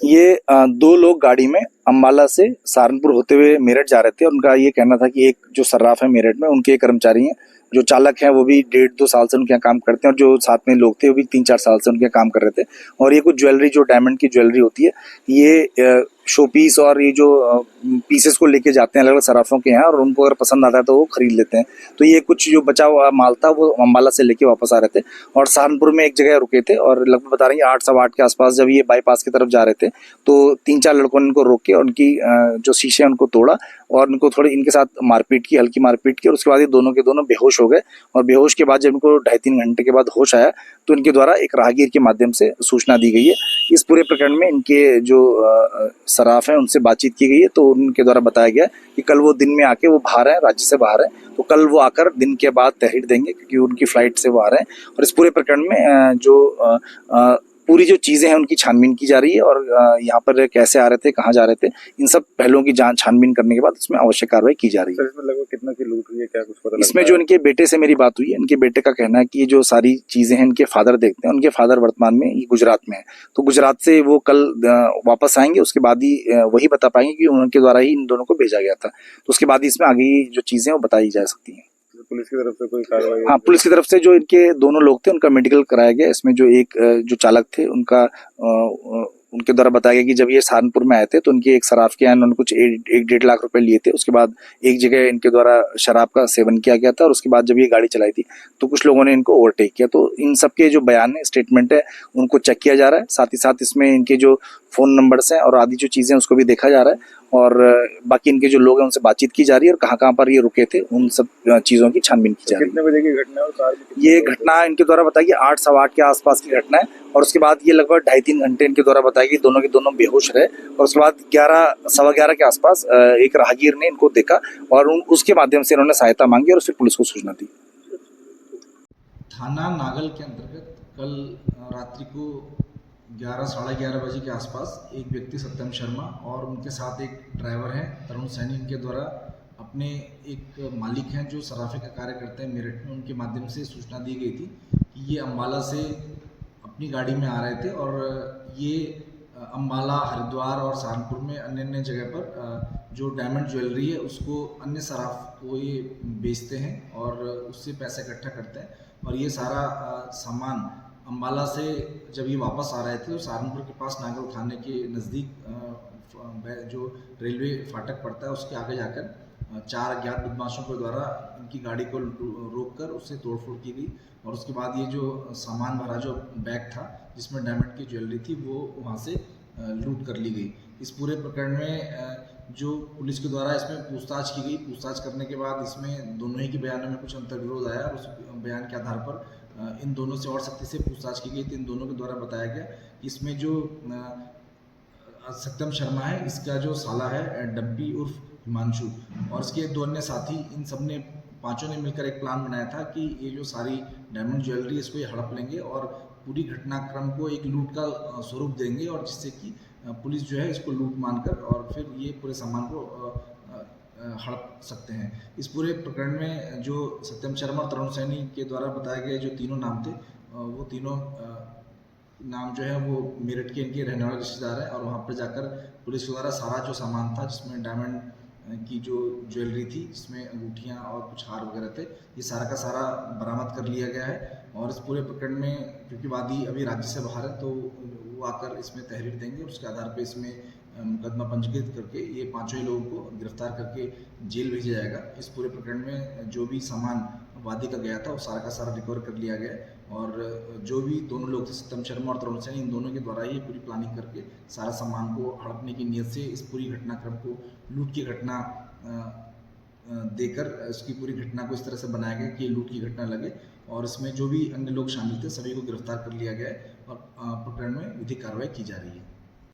ये दो लोग गाड़ी में अम्बाला से सहारनपुर होते हुए मेरठ जा रहे थे और उनका ये कहना था कि एक जो सर्राफ है मेरठ में उनके कर्मचारी हैं, जो चालक हैं वो भी 1.5-2 साल से उनके यहाँ काम करते हैं और जो साथ में लोग थे वो भी 3-4 साल से उनके यहाँ काम कर रहे थे। और ये कुछ ज्वेलरी, जो डायमंड की ज्वेलरी होती है, ये शो पीस और ये जो पीसेस को लेके जाते हैं अलग अलग सराफों के यहाँ, और उनको अगर पसंद आता है तो वो खरीद लेते हैं। तो ये कुछ जो बचा हुआ माल था वो अम्बाला से लेके वापस आ रहे थे और सहारनपुर में एक जगह रुके थे, और लगभग बता रही है 8-8:15 के आसपास जब ये बाईपास की तरफ जा रहे थे तो 3-4 लड़कों ने इनको रोक के और उनकी जो शीशे हैं उनको तोड़ा और उनको थोड़ी इनके साथ मारपीट की, हल्की मारपीट की, और उसके बाद ये दोनों के दोनों बेहोश हो गए। और बेहोश के बाद जब इनको 2.5-3 घंटे के बाद होश आया तो इनके द्वारा एक राहगीर के माध्यम से सूचना दी गई है। इस पूरे प्रकरण में इनके जो सराफ हैं उनसे बातचीत की गई है, तो उनके द्वारा बताया गया कि कल वो दिन में आके वो बाहर हैं, राज्य से बाहर हैं, तो कल वो आकर दिन के बाद तहरीर देंगे क्योंकि उनकी फ्लाइट से वो आ रहे हैं। और इस पूरे प्रकरण में जो पूरी जो चीज़ें हैं उनकी छानबीन की जा रही है और यहाँ पर कैसे आ रहे थे, कहाँ जा रहे थे, इन सब पहलुओं की जांच छानबीन करने के बाद इसमें आवश्यक कार्रवाई की जा रही है। इसमें लगभग कितना की लूट हुई है, क्या कुछ पता इसमें जो इनके बेटे से मेरी बात हुई है, इनके बेटे का कहना है कि ये जो सारी चीज़ें हैं इनके फादर देखते हैं। उनके फादर वर्तमान में ये गुजरात में है, तो गुजरात से वो कल वापस आएंगे, उसके बाद ही वही बता पाएंगे कि उनके द्वारा ही इन दोनों को भेजा गया था। तो उसके बाद ही इसमें आगे जो चीज़ें वो बताई जा सकती हैं। पुलिस की तरफ से कोई कार्रवाई? हाँ, पुलिस की तरफ से जो इनके दोनों लोग थे उनका मेडिकल कराया गया। इसमें जो एक जो चालक थे उनका उनके द्वारा बताया गया कि जब ये सहारनपुर में आए थे तो उनके एक सराफ के यहाँ उन्होंने कुछ 1-1.5 लाख रुपए लिए थे। उसके बाद एक जगह इनके द्वारा शराब का सेवन किया गया था और उसके बाद जब ये गाड़ी चलाई थी तो कुछ लोगों ने इनको ओवरटेक किया। तो इन सबके जो बयान है, स्टेटमेंट है, उनको चेक किया जा रहा है। साथ ही साथ इसमें इनके जो फ़ोन नंबर्स हैं और आदि जो चीज़ें उसको भी देखा जा रहा है, और बाकी इनके जो लोग हैं उनसे बातचीत की जा रही है और कहाँ पर ये रुके थे उन सब चीज़ों की छानबीन की जा रही है। कितने बजे की घटना है और कार में ये घटना इनके द्वारा बताई कि 8-8:15 के आसपास की घटना है, और उसके बाद ये लगभग 2.5-3 घंटे इनके द्वारा बताया कि दोनों के दोनों बेहोश रहे, और उसके बाद 11-11:15 के आसपास एक राहगीर ने इनको देखा और उसके माध्यम से इन्होंने सहायता मांगी और फिर पुलिस को सूचना दी। थाना नागल के अंतर्गत कल रात्रि को 11-11:30 बजे के आसपास एक व्यक्ति सत्यम शर्मा और उनके साथ एक ड्राइवर हैं तरुण सैनी, इनके द्वारा अपने एक मालिक हैं जो सराफे का कार्य करते हैं मेरठ में, उनके माध्यम से सूचना दी गई थी कि ये अम्बाला से अपनी गाड़ी में आ रहे थे और ये अम्बाला, हरिद्वार और सहारनपुर में अन्य अन्य जगह पर जो डायमंड ज्वेलरी है उसको अन्य सराफ को ये बेचते हैं और उससे पैसे इकट्ठा करते हैं। और ये सारा सामान अम्बाला से जब ये वापस आ रहे थे तो सहारनपुर के पास नागल थाने के नज़दीक जो रेलवे फाटक पड़ता है उसके आगे जाकर 4 अज्ञात बदमाशों के द्वारा इनकी गाड़ी को रोककर उससे तोड़फोड़ की गई। और उसके बाद ये जो सामान भरा जो बैग था जिसमें डायमंड की ज्वेलरी थी वो वहाँ से लूट कर ली गई। इस पूरे प्रकरण में जो पुलिस के द्वारा इसमें पूछताछ की गई, पूछताछ करने के बाद इसमें दोनों ही के बयानों में कुछ अंतर्विरोध आया और उस बयान के आधार पर इन दोनों से और सख्ती से पूछताछ की गई। तो इन दोनों के द्वारा बताया गया कि इसमें जो सत्यम शर्मा है इसका जो साला है डब्बी उर्फ हिमांशु और इसके 2 अन्य साथी, इन सब ने पांचों ने मिलकर एक प्लान बनाया था कि ये जो सारी डायमंड ज्वेलरी इसको ये हड़प लेंगे और पूरी घटनाक्रम को एक लूट का स्वरूप देंगे, और जिससे कि पुलिस जो है इसको लूट मानकर और फिर ये पूरे सामान को हड़प सकते हैं। इस पूरे प्रकरण में जो सत्यम शर्मा और तरुण सैनी के द्वारा बताए गए जो तीनों नाम थे, वो तीनों नाम जो है वो मेरठ के इनके रहने वाले रिश्तेदार हैं और वहाँ पर जाकर पुलिस के द्वारा सारा जो सामान था जिसमें डायमंड की जो ज्वेलरी थी, जिसमें अंगूठियाँ और कुछ हार वगैरह थे, ये सारा का सारा बरामद कर लिया गया है। और इस पूरे प्रकरण में क्योंकि वादी अभी राज्य से बाहर है तो वो आकर इसमें तहरीर देंगे, उसके आधार पर इसमें मुकदमा पंजीकृत करके ये पांचों ही लोगों को गिरफ्तार करके जेल भेजा जाएगा। इस पूरे प्रकरण में जो भी सामान वादी का गया था वो सारा का सारा रिकवर कर लिया गया है, और जो भी दोनों लोग थे सत्यम शर्मा और तरुण सैनी, इन दोनों के द्वारा ही पूरी प्लानिंग करके सारा सामान को हड़पने की नीयत से इस पूरी घटनाक्रम को लूट की घटना देकर इसकी पूरी घटना को इस तरह से बनाया गया कि लूट की घटना लगे, और इसमें जो भी अन्य लोग शामिल थे सभी को गिरफ्तार कर लिया गया है और प्रकरण में विधिक कार्रवाई की जा रही है।